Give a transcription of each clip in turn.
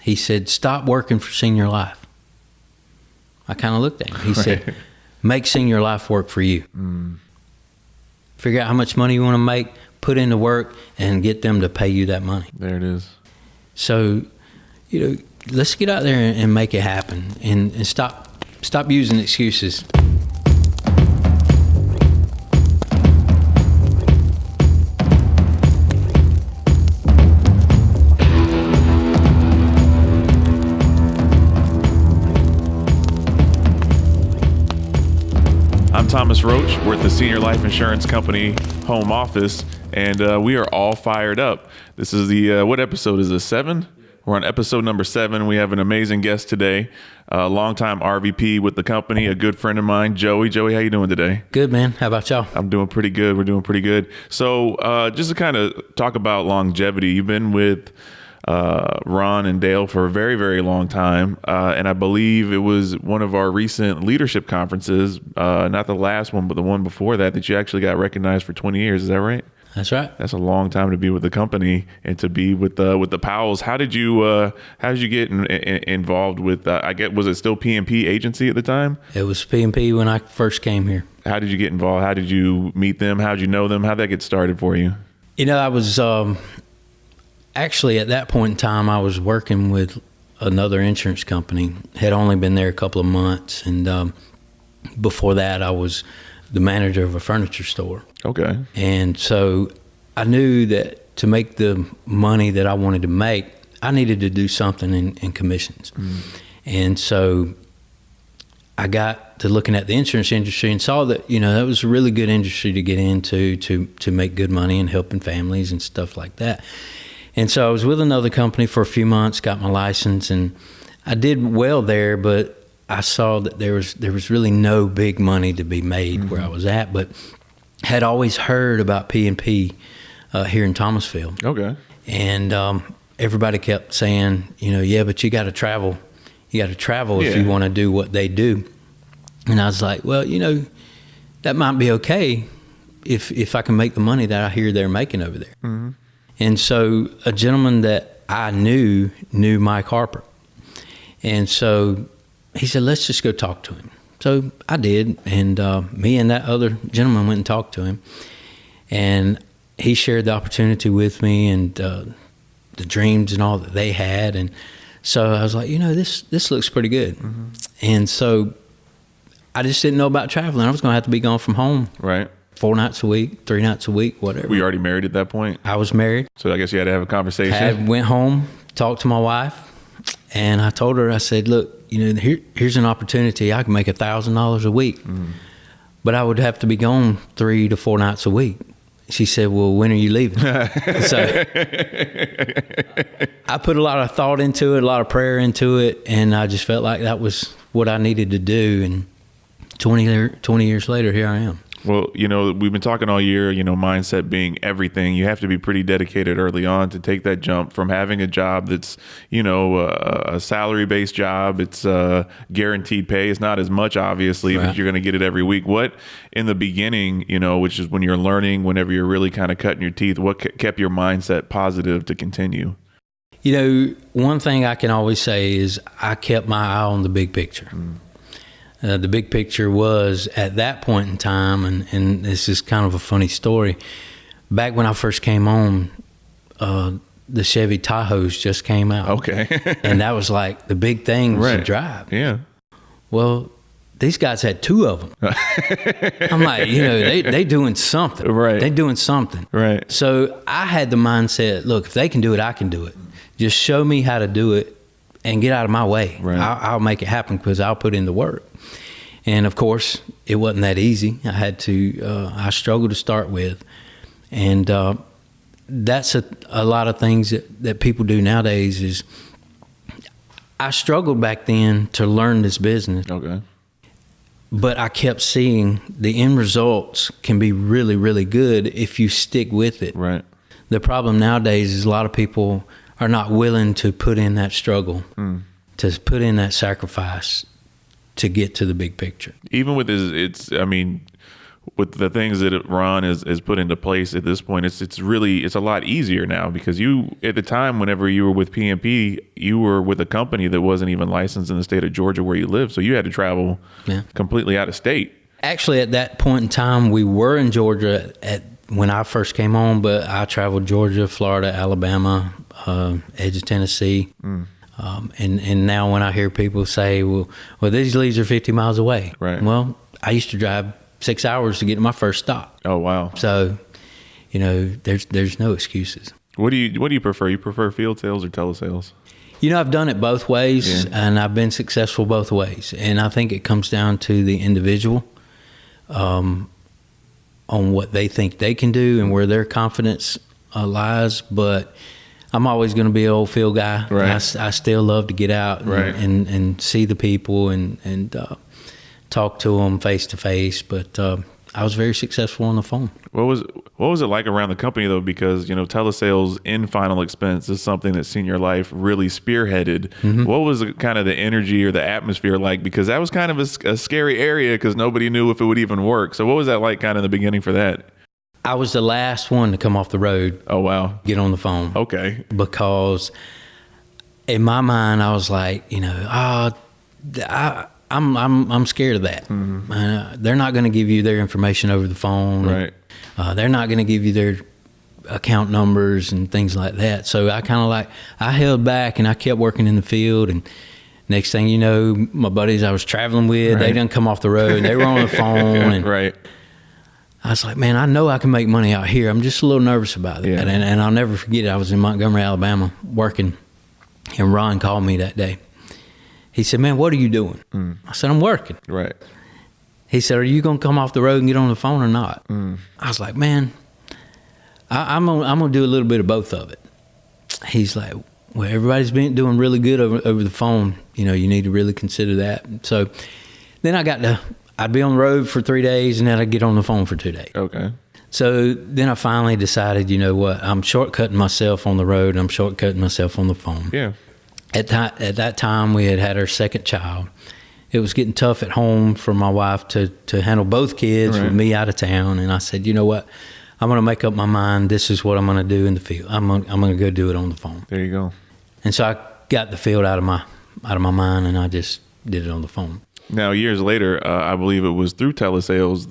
He said, stop working for Senior Life. I kind of looked at him. He said, make Senior Life work for you. Figure out how much money you want to make, put into work, and get them to pay you that money. There it is. So, let's get out there and make it happen, and stop using excuses. I'm Thomas Roach. We're at the Senior Life Insurance Company home office, and we are all fired up. This is the, what episode is this, 7? We're on episode number 7. We have an amazing guest today, a longtime RVP with the company, a good friend of mine, Joey. Joey, how you doing today? Good, man. How about y'all? I'm doing pretty good. We're doing pretty good. So just to kind of talk about longevity, you've been with Ron and Dale for a very, very long time. And I believe it was one of our recent leadership conferences, not the last one, but the one before that you actually got recognized for 20 years. Is that right? That's right. That's a long time to be with the company and to be with the Powells. How did you get involved with, was it still P&P agency at the time? It was P&P when I first came here. How did you get involved? How did you meet them? How did you know them? How did that get started for you? I was, actually, at that point in time, I was working with another insurance company. Had only been there a couple of months, and before that, I was the manager of a furniture store. Okay. And so I knew that to make the money that I wanted to make, I needed to do something in commissions. And so I got to looking at the insurance industry and saw that, that was a really good industry to get into to make good money and helping families and stuff like that. And so I was with another company for a few months, got my license, and I did well there, but I saw that there was really no big money to be made where I was at, but had always heard about P&P here in Thomasville. Okay. And everybody kept saying, yeah, but you got to travel. You got to travel if you want to do what they do. And I was like, well, that might be okay if I can make the money that I hear they're making over there. Mm-hmm. And so a gentleman that I knew Mike Harper. And so he said, let's just go talk to him. So I did, and me and that other gentleman went and talked to him. And he shared the opportunity with me and the dreams and all that they had. And so I was like, this looks pretty good. Mm-hmm. And so I just didn't know about traveling. I was going to have to be gone from home. Right. 4 nights a week, 3 nights a week, whatever. Were you already married at that point? I was married. So I guess you had to have a conversation. Went home, talked to my wife, and I told her, I said, look, here's an opportunity. I can make $1,000 a week, but I would have to be gone 3 to 4 nights a week. She said, well, when are you leaving? So I put a lot of thought into it, a lot of prayer into it, and I just felt like that was what I needed to do. And 20 years later, here I am. Well, we've been talking all year, mindset being everything. You have to be pretty dedicated early on to take that jump from having a job that's, a salary-based job. It's guaranteed pay. It's not as much, obviously, right, but you're going to get it every week. What, in the beginning, which is when you're learning, whenever you're really kind of cutting your teeth, what kept your mindset positive to continue? One thing I can always say is I kept my eye on the big picture. The big picture was at that point in time, and this is kind of a funny story. Back when I first came on, the Chevy Tahoes just came out. Okay. And that was like the big thing to drive. Yeah. Well, these guys had 2 of them. I'm like, they doing something. Right. They doing something. Right. So I had the mindset, look, if they can do it, I can do it. Just show me how to do it and get out of my way. Right. I'll make it happen because I'll put in the work. And of course, it wasn't that easy. I struggled to start with. And that's a lot of things that people do nowadays is I struggled back then to learn this business. Okay. But I kept seeing the end results can be really, really good if you stick with it. Right. The problem nowadays is a lot of people are not willing to put in that struggle, to put in that sacrifice to get to the big picture. Even with with the things that Ron is put into place at this point, it's a lot easier now, because you, at the time, whenever you were with PMP, you were with a company that wasn't even licensed in the state of Georgia where you live. So you had to travel completely out of state. Actually, at that point in time, we were in Georgia when I first came on, but I traveled Georgia, Florida, Alabama, edge of Tennessee. And now when I hear people say, well, these leads are 50 miles away. Right. Well, I used to drive 6 hours to get to my first stop. Oh, wow. So, there's no excuses. What do you prefer? You prefer field sales or telesales? I've done it both ways, and I've been successful both ways. And I think it comes down to the individual, on what they think they can do and where their confidence lies. But I'm always going to be an old field guy. Right. I still love to get out and see the people and talk to them face to face. But I was very successful on the phone. What was it like around the company, though? Because, telesales in final expense is something that Senior Life really spearheaded. What was kind of the energy or the atmosphere like? Because that was kind of a scary area, because nobody knew if it would even work. So what was that like kind of in the beginning for that? I was the last one to come off the road. Oh, wow. Get on the phone. Okay. Because in my mind, I was like, I'm scared of that. They're not going to give you their information over the phone. Right. They're not going to give you their account numbers and things like that. So I held back, and I kept working in the field. And next thing you know, my buddies I was traveling with, they didn't come off the road. They were on the phone. And right. I was like, man, I know I can make money out here. I'm just a little nervous about it. Yeah. And I'll never forget it. I was in Montgomery, Alabama, working, and Ron called me that day. He said, man, what are you doing? I said, I'm working. Right. He said, are you going to come off the road and get on the phone or not? I was like, man, I'm gonna do a little bit of both of it. He's like, well, everybody's been doing really good over the phone. You need to really consider that. So then I'd be on the road for 3 days, and then I'd get on the phone for 2 days. Okay. So then I finally decided, you know what, I'm shortcutting myself on the road, and I'm shortcutting myself on the phone. Yeah. At that time, we had our second child. It was getting tough at home for my wife to handle both kids with me out of town. And I said, you know what? I'm going to make up my mind. This is what I'm going to do in the field. I'm going to go do it on the phone. There you go. And so I got the field out of my mind, and I just did it on the phone. Now, years later, I believe it was through Telesales,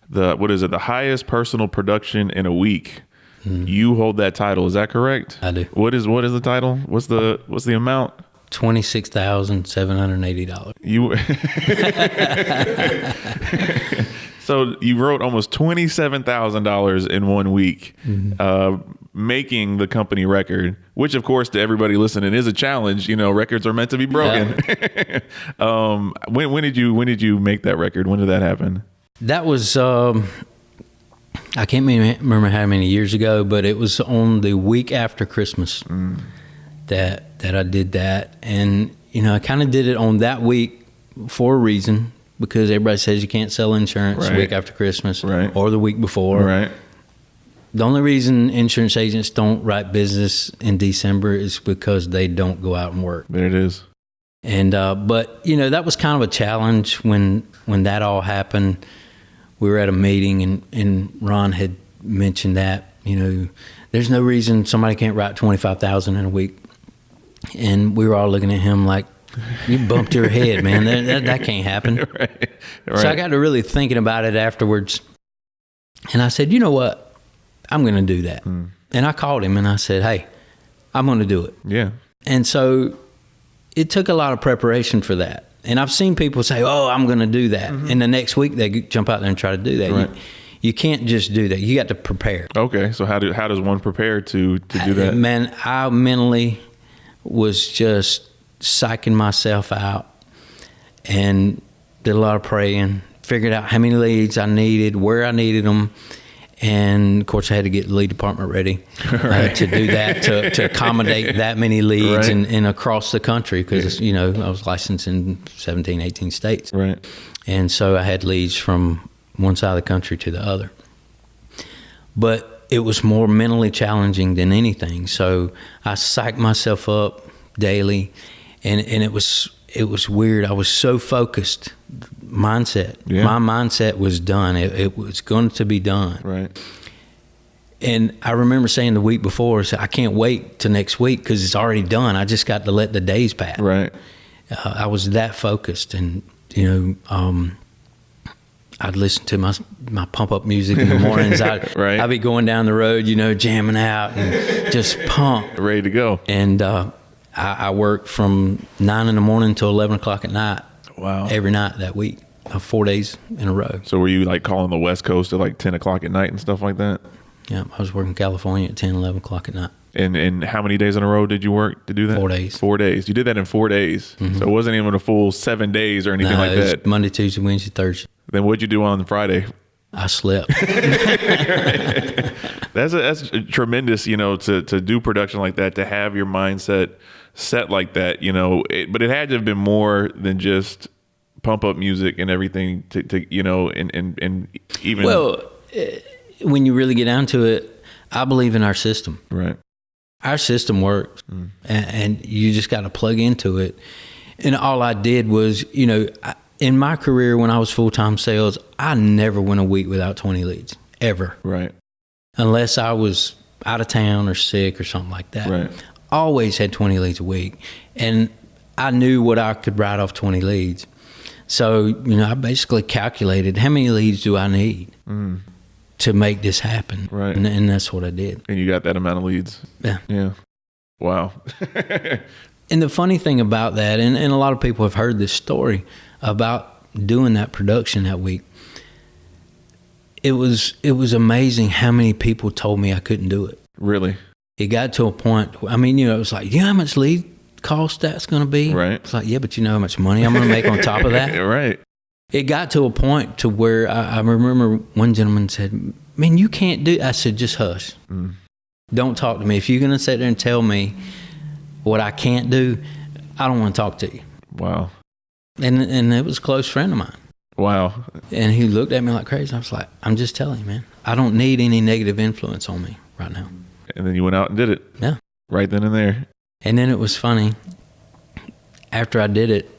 the highest personal production in a week. You hold that title. Is that correct? I do. What is the title? What's the amount? $26,780. So you wrote almost $27,000 in 1 week, making the company record, which of course to everybody listening is a challenge. Records are meant to be broken. Yeah. When did you make that record? When did that happen? That was I can't remember how many years ago, but it was on the week after Christmas that I did that. And, I kind of did it on that week for a reason, because everybody says you can't sell insurance the week after Christmas or the week before. Right. The only reason insurance agents don't write business in December is because they don't go out and work. There it is. And, but, that was kind of a challenge when that all happened. We were at a meeting, and Ron had mentioned that, there's no reason somebody can't write $25,000 in a week. And we were all looking at him like, you bumped your head, man. That can't happen. Right. So I got to really thinking about it afterwards. And I said, you know what? I'm going to do that. And I called him and I said, hey, I'm going to do it. Yeah. And so it took a lot of preparation for that. And I've seen people say, oh, I'm going to do that. And the next week they jump out there and try to do that. Right. You can't just do that. You got to prepare. Okay. So how does one prepare to do that? Man, I mentally was just psyching myself out and did a lot of praying, figured out how many leads I needed, where I needed them. And of course I had to get the lead department ready to do that, to accommodate that many leads and across the country, because, I was licensed in 17, 18 states. Right. And so I had leads from one side of the country to the other. But it was more mentally challenging than anything. So I psyched myself up daily, and it was weird. I was so focused mindset. Yeah. My mindset was done. It was going to be done. Right. And I remember saying the week before, I can't wait till next week because it's already done. I just got to let the days pass. Right. I was that focused, and I'd listen to my pump up music in the mornings. Right. I'd be going down the road, jamming out and just pumped, Ready to go. And I worked from 9 in the morning till 11 o'clock at night. Wow. Every night that week, 4 days in a row. So were you like calling the West Coast at like 10 o'clock at night and stuff like that? Yeah, I was working in California at 10, 11 o'clock at night. And how many days in a row did you work to do that? 4 days. 4 days. You did that in 4 days. Mm-hmm. So it wasn't even a full 7 days or anything like that. Monday, Tuesday, Wednesday, Thursday. Then what'd you do on Friday? I slept. That's tremendous, to do production like that, to have your mindset set like that, but it had to have been more than just pump up music and everything to and even. Well, when you really get down to it, I believe in our system. Right. Our system works, and you just got to plug into it. And all I did was, in my career when I was full-time sales, I never went a week without 20 leads, ever. Right. Unless I was out of town or sick or something like that. Right. Always had 20 leads a week. And I knew what I could write off 20 leads. So, I basically calculated how many leads do I need to make this happen. Right. And that's what I did. And you got that amount of leads. Yeah. Yeah. Wow. And the funny thing about that, and a lot of people have heard this story about doing that production that week, it was amazing how many people told me I couldn't do it. Really? It got to a point, it was like, how much lead cost that's going to be? Right. It's like, yeah, but you know how much money I'm going to make on top of that? Right. It got to a point to where I remember one gentleman said, man, you can't do. I said, just hush. Don't talk to me. If you're going to sit there and tell me what I can't do, I don't want to talk to you. Wow. And it was a close friend of mine. Wow. And he looked at me like crazy. I was like, I'm just telling you, man. I don't need any negative influence on me right now. And then you went out and did it. Yeah. Right then and there. And then it was funny. After I did it,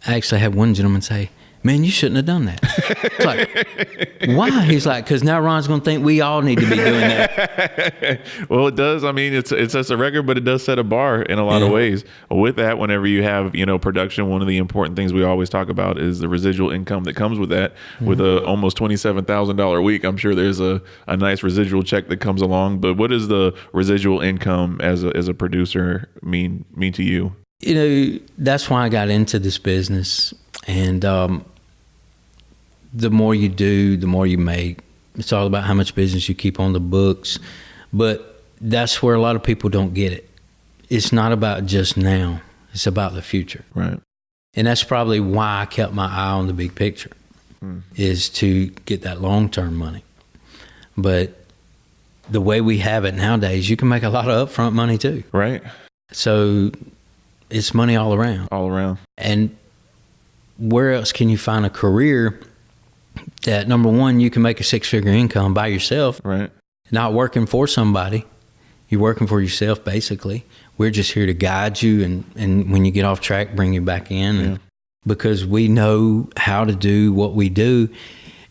I actually had one gentleman say, man, you shouldn't have done that. It's like, why? He's like, because now Ron's going to think we all need to be doing that. Well, it does. I mean, it sets a record, but it does set a bar in a lot of ways. With that, whenever you have, production, one of the important things we always talk about is the residual income that comes with that. With a almost $27,000 a week, I'm sure there's a nice residual check that comes along. But what does the residual income as a producer mean to you? That's why I got into this business. And the more you do, the more you make. It's all about how much business you keep on the books. But that's where a lot of people don't get it. It's not about just now. It's about the future. Right. And that's probably why I kept my eye on the big picture, is to get that long-term money. But the way we have it nowadays, you can make a lot of upfront money too. Right. So it's money all around. All around. And where else can you find a career that, number one, you can make a six-figure income by yourself, right? Not working for somebody. You're working for yourself, basically. We're just here to guide you, and when you get off track, bring you back in, because we know how to do what we do.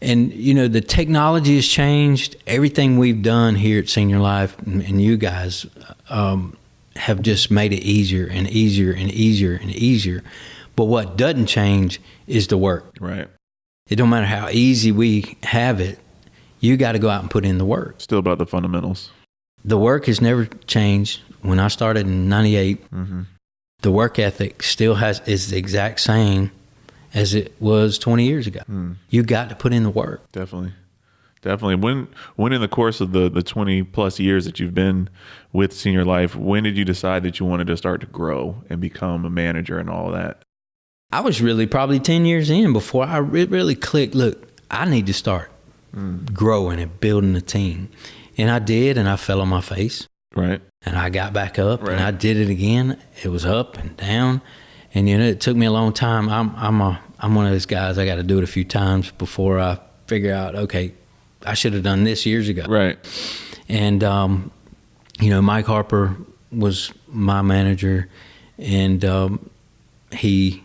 And, the technology has changed. Everything we've done here at Senior Life, and you guys have just made it easier and easier and easier and easier. But what doesn't change is the work. Right. It don't matter how easy we have it. You got to go out and put in the work. Still about the fundamentals. The work has never changed. When I started in 98, the work ethic still is the exact same as it was 20 years ago. You got to put in the work. Definitely. When in the course of the 20 plus years that you've been with Senior Life, when did you decide that you wanted to start to grow and become a manager and all of that? I was really probably 10 years in before I really clicked, look, I need to start growing and building a team. And I did, and I fell on my face. Right. And I got back up, and I did it again. It was up and down. And, it took me a long time. I'm one of those guys, I got to do it a few times before I figure out, okay, I should have done this years ago. Right. And, Mike Harper was my manager, and he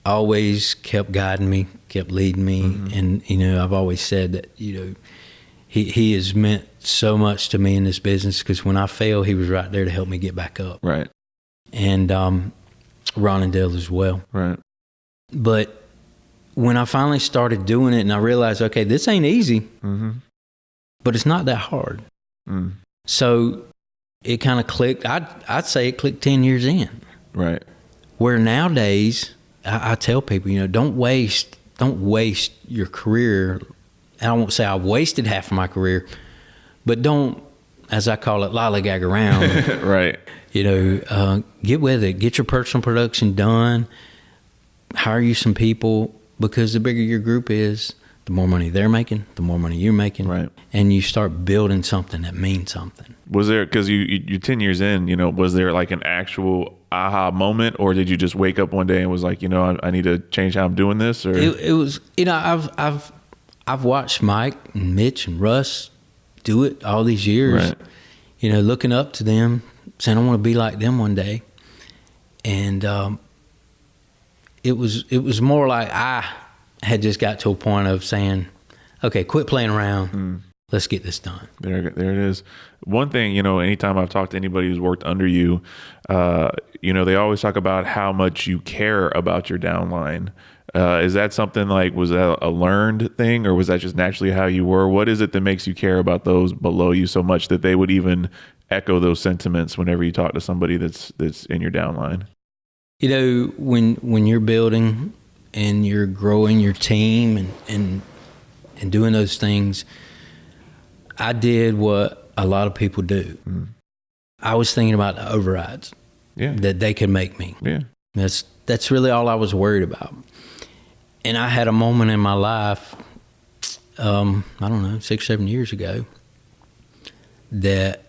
always kept guiding me, kept leading me. And, I've always said that, he has meant so much to me in this business, because when I fail, he was right there to help me get back up. Right. And Ron and Dale as well. Right. But when I finally started doing it and I realized, okay, this ain't easy, but it's not that hard. So it kind of clicked. I'd say it clicked 10 years in. Right. Where nowadays, I tell people, don't waste your career. I won't say I wasted half of my career, but don't, as I call it, lollygag around. Right. Get with it. Get your personal production done. Hire you some people, because the bigger your group is, the more money they're making, the more money you're making. Right. And you start building something that means something. Was there, because you're 10 years in, was there like an actual aha moment, or did you just wake up one day and was like, I need to change how I'm doing this? Or it was, I've watched Mike and Mitch and Russ do it all these years. Right. Looking up to them, saying I want to be like them one day. And it was more like I had just got to a point of saying, okay, quit playing around. Let's get this done. There it is. One thing, anytime I've talked to anybody who's worked under you, they always talk about how much you care about your downline. Is that something like, was that a learned thing, or was that just naturally how you were? What is it that makes you care about those below you so much that they would even echo those sentiments whenever you talk to somebody that's in your downline? When you're building and you're growing your team and doing those things, I did what a lot of people do. I was thinking about the overrides that they could make me. Yeah. That's really all I was worried about. And I had a moment in my life, I don't know, 6-7 years ago, that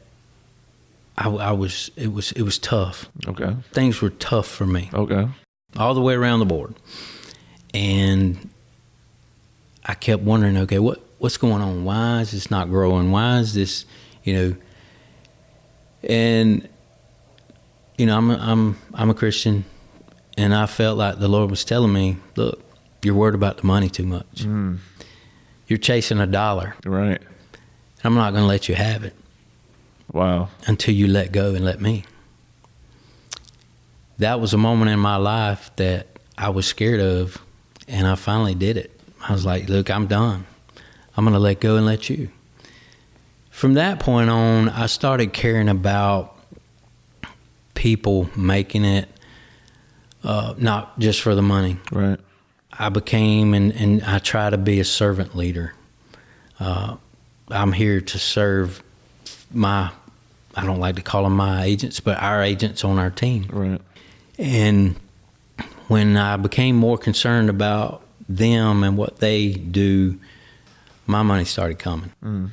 it was tough. Okay. Things were tough for me. Okay. All the way around the board. And I kept wondering, okay, what's going on? Why is this not growing? Why is this, and I'm a Christian, and I felt like the Lord was telling me, look, you're worried about the money too much. You're chasing a dollar. Right. I'm not going to let you have it. Wow. Until you let go and let me. That was a moment in my life that I was scared of, and I finally did it. I was like, look, I'm done. I'm going to let go and let you. From that point on, I started caring about people making it, not just for the money. Right. I became, and I try to be a servant leader. I'm here to serve I don't like to call them my agents, but our agents on our team. Right. And when I became more concerned about them and what they do, my money started coming.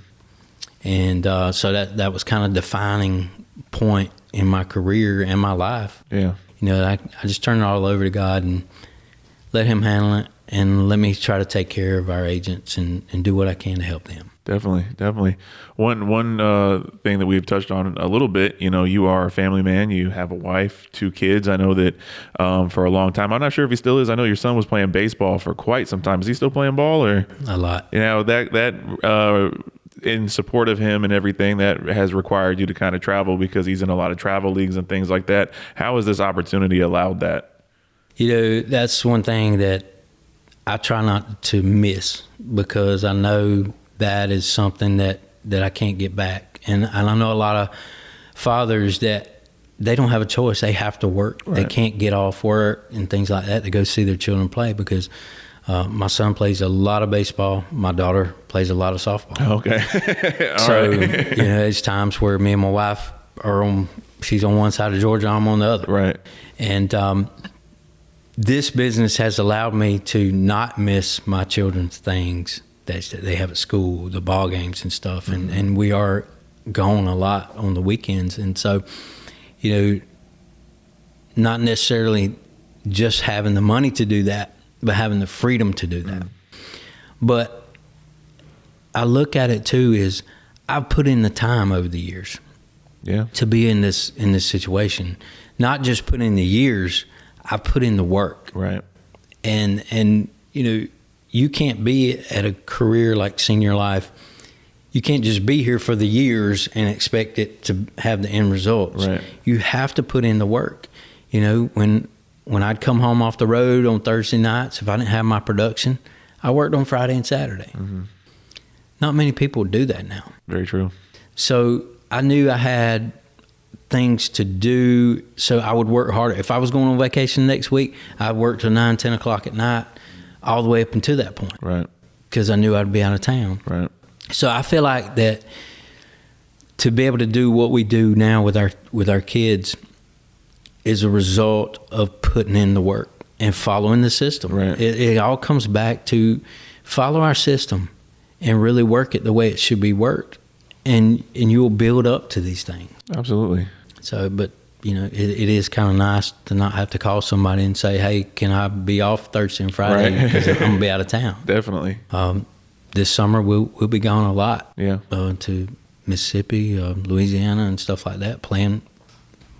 And so that was kind of defining point in my career and my life. Yeah. I just turned it all over to God and let him handle it, and let me try to take care of our agents and do what I can to help them. Definitely. One thing that we've touched on a little bit, you are a family man. You have a wife, 2 kids. I know that for a long time, I'm not sure if he still is. I know your son was playing baseball for quite some time. Is he still playing ball, or a lot? That in support of him and everything, that has required you to kind of travel, because he's in a lot of travel leagues and things like that. How has this opportunity allowed that? That's one thing that I try not to miss, because I know that is something that I can't get back. And I know a lot of fathers that they don't have a choice. They have to work. Right. They can't get off work and things like that to go see their children play, because my son plays a lot of baseball. My daughter plays a lot of softball. Okay. So, right. There's times where me and my wife she's on one side of Georgia, I'm on the other. Right. And this business has allowed me to not miss my children's things that they have at school, the ball games and stuff. Mm-hmm. And we are gone a lot on the weekends. And so, not necessarily just having the money to do that, but having the freedom to do that. But I look at it too is I've put in the time over the years to be in this situation. Not just put in the years, I've put in the work. Right. And you can't be at a career like Senior Life. You can't just be here for the years and expect it to have the end results. Right. You have to put in the work. When I'd come home off the road on Thursday nights, if I didn't have my production, I worked on Friday and Saturday. Mm-hmm. Not many people do that now. Very true. So I knew I had things to do, so I would work harder. If I was going on vacation next week, I'd work till 9, 10 o'clock at night, all the way up until that point. Right. Because I knew I'd be out of town. Right. So I feel like that to be able to do what we do now with our kids is a result of putting in the work and following the system. Right. It all comes back to follow our system and really work it the way it should be worked, and you will build up to these things. Absolutely. So, but it is kind of nice to not have to call somebody and say, "Hey, can I be off Thursday and Friday because I'm gonna be out of town?" Definitely. This summer we'll be gone a lot. Yeah. To Mississippi, Louisiana, and stuff like that, playing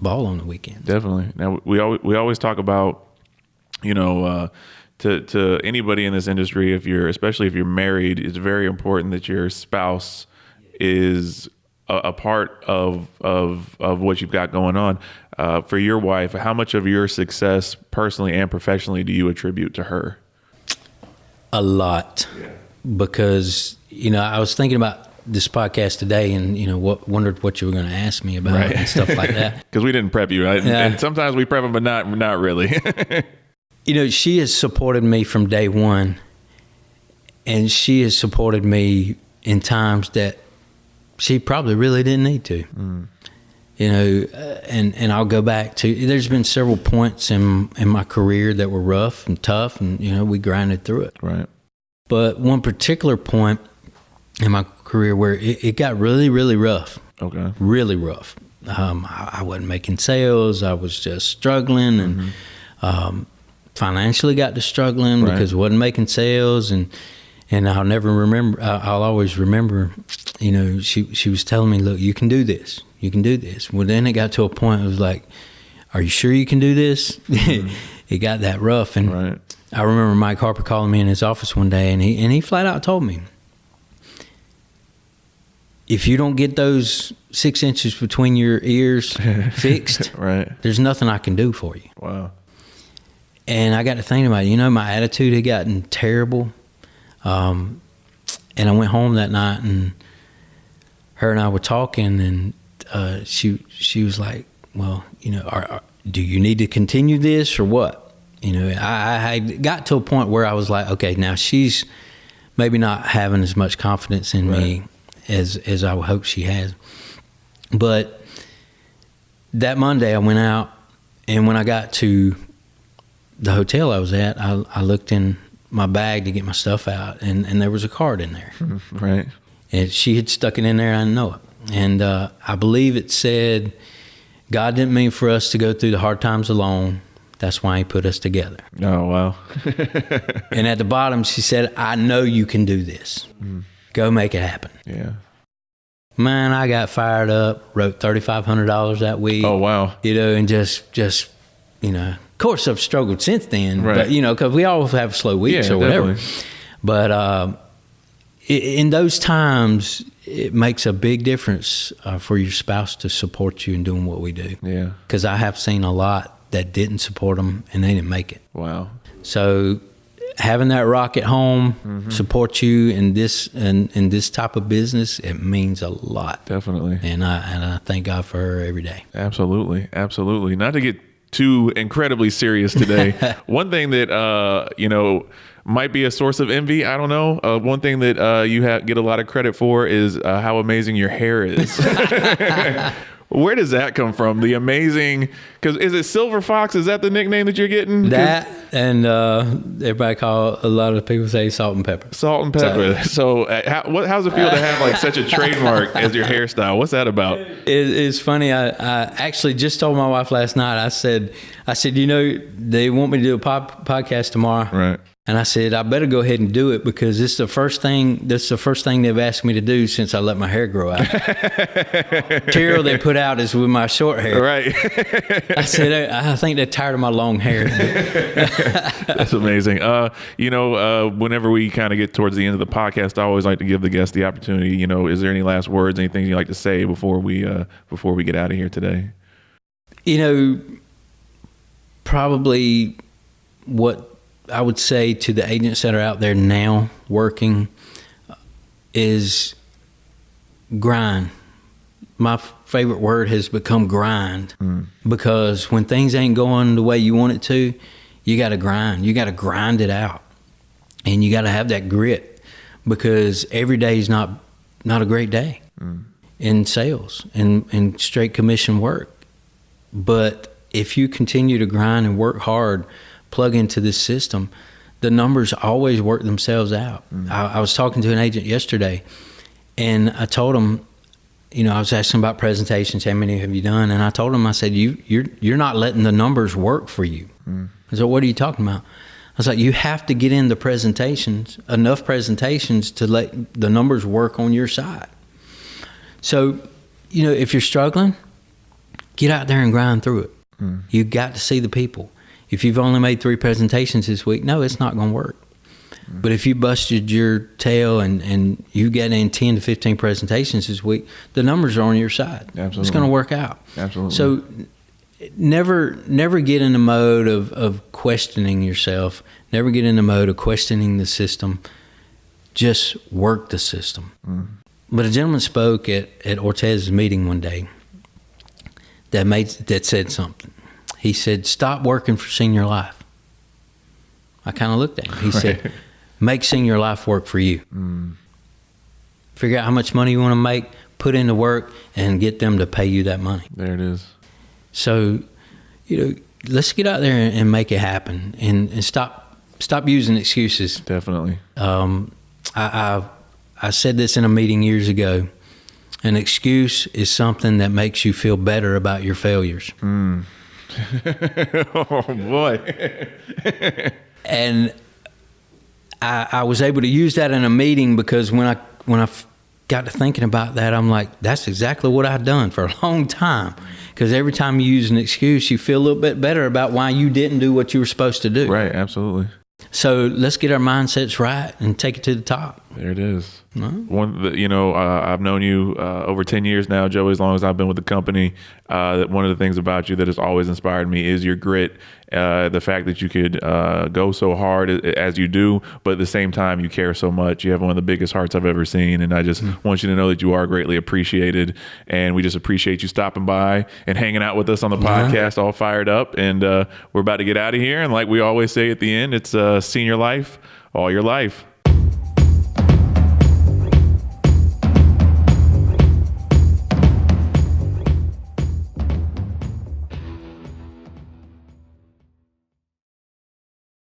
ball on the weekends. Definitely. Now we always talk about, to anybody in this industry, especially if you're married, it's very important that your spouse is a part of what you've got going on. For your wife, how much of your success personally and professionally do you attribute to her? A lot. Yeah. Because, I was thinking about this podcast today and, wondered what you were going to ask me about and stuff like that. Because we didn't prep you, right? Yeah. And sometimes we prep them, but not really. She has supported me from day one, and she has supported me in times that she probably really didn't need to. Mm. And I'll go back to, there's been several points in my career that were rough and tough, and, we grinded through it. Right. But one particular point in my career where it got really, really rough. Okay. Really rough. I wasn't making sales. I was just struggling, and financially got to struggling because I wasn't making sales, and I'll never remember. I'll always remember. She was telling me, "Look, you can do this. You can do this." Well, then it got to a point. It was like, "Are you sure you can do this?" Mm-hmm. It got that rough, and I remember Mike Harper calling me in his office one day, and he flat out told me, "If you don't get those 6 inches between your ears fixed, there's nothing I can do for you." Wow. And I got to thinking about it. My attitude had gotten terrible. And I went home that night, and her and I were talking, and she was like, "Well, do you need to continue this or what?" I got to a point where I was like, okay, now she's maybe not having as much confidence in me as I would hope she has. But that Monday I went out, and when I got to the hotel I was at, I looked in my bag to get my stuff out, and there was a card in there. Right. And she had stuck it in there, and I didn't know it. And I believe it said, "God didn't mean for us to go through the hard times alone. That's why he put us together." Oh, wow. And at the bottom, she said, "I know you can do this. Go make it happen." Yeah. Man, I got fired up, wrote $3,500 that week. Oh, wow. And just of course I've struggled since then, but because we all have slow weeks or whatever. Definitely. But in those times, it makes a big difference for your spouse to support you in doing what we do. Yeah. Because I have seen a lot that didn't support them, and they didn't make it. Wow. So having that rock at home support you in this type of business, it means a lot. Definitely. And I thank God for her every day. Absolutely. Absolutely. Not to get too incredibly serious today. One thing that, might be a source of envy. I don't know. One thing that you get a lot of credit for is how amazing your hair is. Where does that come from? The amazing, because is it Silver Fox? Is that the nickname that you're getting? That, and everybody a lot of people say salt and pepper. Salt and pepper. So how's it feel to have like such a trademark as your hairstyle? What's that about? It's funny. I actually just told my wife last night, I said, they want me to do a podcast tomorrow. Right. And I said, I better go ahead and do it because this is the first thing they've asked me to do since I let my hair grow out. Material they put out is with my short hair. Right. I said, I think they're tired of my long hair. That's amazing. Whenever we kind of get towards the end of the podcast, I always like to give the guests the opportunity. Is there any last words, anything you'd like to say before we get out of here today? Probably what I would say to the agents that are out there now working is grind. My favorite word has become grind, because when things ain't going the way you want it to, you got to grind. You got to grind it out, and you got to have that grit, because every day is not a great day in sales and straight commission work. But if you continue to grind and work hard, plug into this system, the numbers always work themselves out. I was talking to an agent yesterday, and I told him, I was asking about presentations, how many have you done? And I told him, I said, you're not letting the numbers work for you. I said, what are you talking about? I was like, you have to get in the presentations, enough presentations to let the numbers work on your side. So, if you're struggling, get out there and grind through it. You got to see the people. If you've only made 3 presentations this week, no, it's not going to work. But if you busted your tail and you get in 10 to 15 presentations this week, the numbers are on your side. Absolutely. It's going to work out. Absolutely. So never get in the mode of questioning yourself. Never get in the mode of questioning the system. Just work the system. But a gentleman spoke at Ortez's meeting one day that said something. He said, stop working for Senior Life. I kind of looked at him. He said, make Senior Life work for you. Figure out how much money you want to make, put in the work, and get them to pay you that money. There it is. So, let's get out there and make it happen, and stop using excuses. Definitely. I said this in a meeting years ago. An excuse is something that makes you feel better about your failures. Oh boy. And I was able to use that in a meeting, because when I got to thinking about that, I'm like, that's exactly what I've done for a long time. Because every time you use an excuse, you feel a little bit better about why you didn't do what you were supposed to do. Right, absolutely. So let's get our mindsets right and take it to the top. There it is. I've known you over 10 years now, Joey, as long as I've been with the company. One of the things about you that has always inspired me is your grit. The fact that you could go so hard as you do, but at the same time, you care so much. You have one of the biggest hearts I've ever seen. And I just want you to know that you are greatly appreciated. And we just appreciate you stopping by and hanging out with us on the podcast, all fired up. And we're about to get out of here. And like we always say at the end, it's Senior Life, all your life.